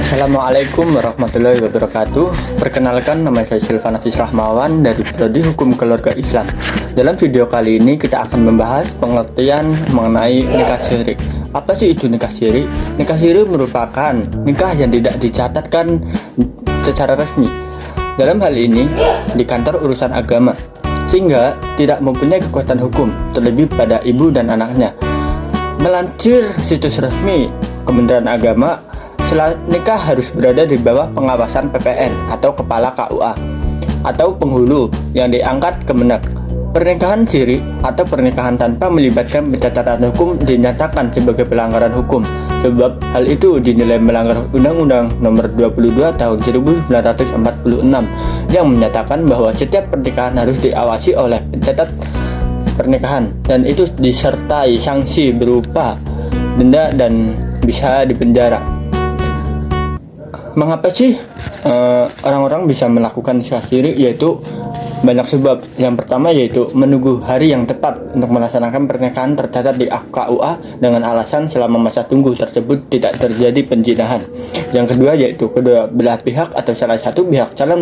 Assalamualaikum warahmatullahi wabarakatuh. Perkenalkan, nama saya Silvan Aziz Rahmawan dari Prodi Hukum Keluarga Islam. Dalam video kali ini kita akan membahas pengertian mengenai nikah siri. Apa sih itu nikah siri? Nikah siri merupakan nikah yang tidak dicatatkan secara resmi. Dalam hal ini di kantor urusan agama, sehingga tidak mempunyai kekuatan hukum, terlebih pada ibu dan anaknya. Melansir situs resmi Kementerian Agama, nikah harus berada di bawah pengawasan PPN atau Kepala KUA atau penghulu yang diangkat Kemenak. Pernikahan siri atau pernikahan tanpa melibatkan pencatatan hukum dinyatakan sebagai pelanggaran hukum, sebab hal itu dinilai melanggar Undang-Undang Nomor 22 Tahun 1946 yang menyatakan bahwa setiap pernikahan harus diawasi oleh pencatat pernikahan, dan itu disertai sanksi berupa denda dan bisa dipenjara. Mengapa sih orang-orang bisa melakukan nikah siri? Yaitu banyak sebab. Yang pertama yaitu menunggu hari yang tepat untuk melaksanakan pernikahan tercatat di KUA dengan alasan selama masa tunggu tersebut tidak terjadi penjinahan. Yang kedua yaitu kedua belah pihak atau salah satu pihak calon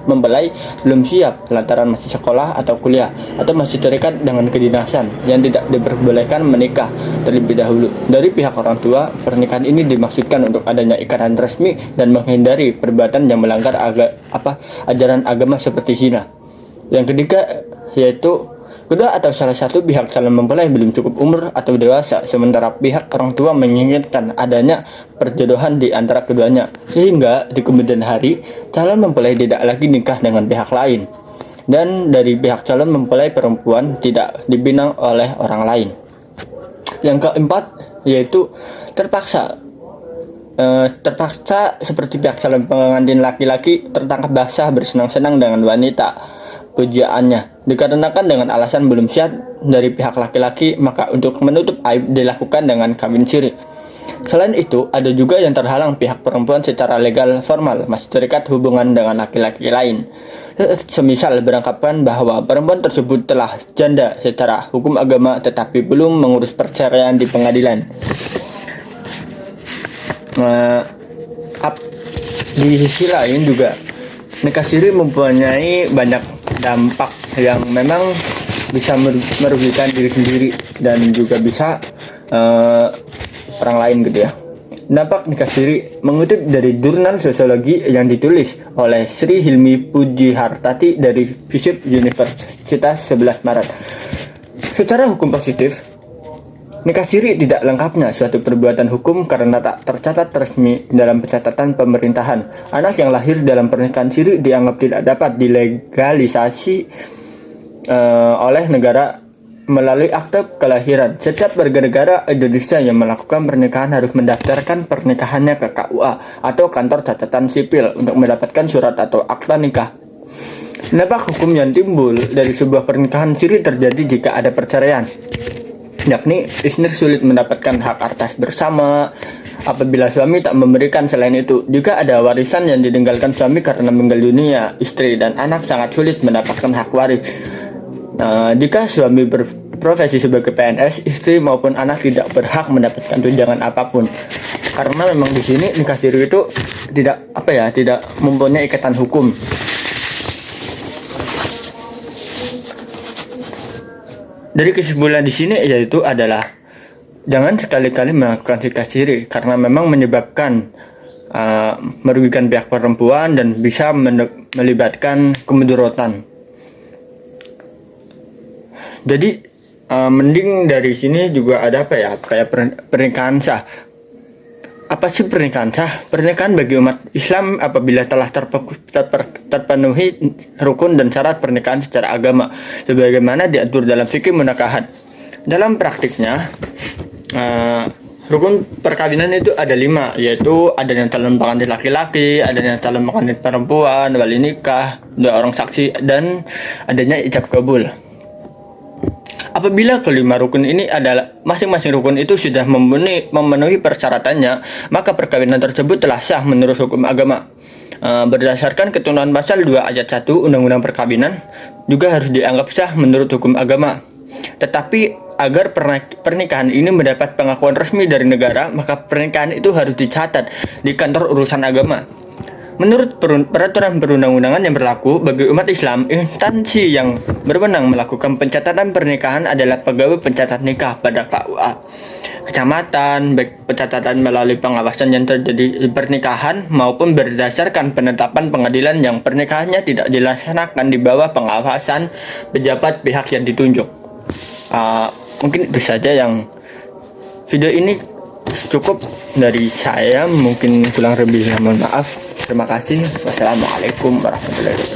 mempelai belum siap lantaran masih sekolah atau kuliah atau masih terikat dengan kedinasan yang tidak diperbolehkan menikah terlebih dahulu. Dari pihak orang tua, pernikahan ini dimaksudkan untuk adanya ikatan resmi dan menghindari perbuatan yang melanggar ajaran agama seperti zina. Yang ketiga yaitu kedua atau salah satu pihak calon mempelai belum cukup umur atau dewasa, sementara pihak orang tua menginginkan adanya perjodohan di antara keduanya, sehingga di kemudian hari calon mempelai tidak lagi nikah dengan pihak lain, dan dari pihak calon mempelai perempuan tidak dipinang oleh orang lain. Yang keempat yaitu terpaksa seperti pihak calon pengantin laki-laki tertangkap basah bersenang-senang dengan wanita pujaannya dikarenakan dengan alasan belum siap dari pihak laki-laki, maka untuk menutup aib dilakukan dengan kawin siri. Selain itu, ada juga yang terhalang pihak perempuan secara legal formal masih terikat hubungan dengan laki-laki lain. Semisal beranggapan bahwa perempuan tersebut telah janda secara hukum agama tetapi belum mengurus perceraian di pengadilan. Di sisi lain juga nikah siri mempunyai banyak dampak yang memang bisa merugikan diri sendiri dan juga bisa orang lain gitu ya. Dampak nikah siri mengutip dari jurnal sosiologi yang ditulis oleh Sri Hilmi Pujihartati dari FISIP Universitas 11 Maret. Secara hukum positif, nikah siri tidak lengkapnya suatu perbuatan hukum karena tak tercatat resmi dalam pencatatan pemerintahan. Anak yang lahir dalam pernikahan siri dianggap tidak dapat dilegalisasi oleh negara melalui akte kelahiran. Setiap warga negara Indonesia yang melakukan pernikahan harus mendaftarkan pernikahannya ke KUA atau kantor catatan sipil untuk mendapatkan surat atau akta nikah. Dampak hukum yang timbul dari sebuah pernikahan siri terjadi jika ada perceraian, yakni istri sulit mendapatkan hak atas bersama apabila suami tak memberikan. Selain itu, jika ada warisan yang ditinggalkan suami karena meninggal dunia, istri dan anak sangat sulit mendapatkan hak waris. Jika suami berprofesi sebagai PNS, istri maupun anak tidak berhak mendapatkan tunjangan apapun. Karena memang di sini nikah siri itu tidak mempunyai ikatan hukum. Dari kesimpulan di sini yaitu adalah jangan sekali-kali melakukan nikah siri karena memang menyebabkan merugikan pihak perempuan dan bisa melibatkan kemudaratan. Jadi mending dari sini juga ada kayak pernikahan sah. Apa sih pernikahan sah? Pernikahan bagi umat Islam apabila telah terpenuhi rukun dan syarat pernikahan secara agama sebagaimana diatur dalam fikih munakahat. Dalam praktiknya, rukun perkawinan itu ada 5, yaitu adanya calon pengantin laki-laki, adanya calon pengantin perempuan, wali nikah, 2 orang saksi, dan adanya ijab kabul. Apabila kelima rukun ini adalah masing-masing rukun itu sudah memenuhi persyaratannya, maka perkawinan tersebut telah sah menurut hukum agama. Berdasarkan ketentuan pasal 2 ayat 1 Undang-Undang Perkawinan juga harus dianggap sah menurut hukum agama. Tetapi agar pernikahan ini mendapat pengakuan resmi dari negara, maka pernikahan itu harus dicatat di kantor urusan agama. Menurut peraturan perundang-undangan yang berlaku bagi umat Islam, instansi yang berwenang melakukan pencatatan pernikahan adalah pegawai pencatat nikah pada KUA kecamatan, baik pencatatan melalui pengawasan yang terjadi di pernikahan maupun berdasarkan penetapan pengadilan yang pernikahannya tidak dilaksanakan di bawah pengawasan pejabat pihak yang ditunjuk. Mungkin itu saja yang video ini cukup dari saya, mungkin kurang lebih mohon maaf. Terima kasih. Wassalamualaikum warahmatullahi wabarakatuh.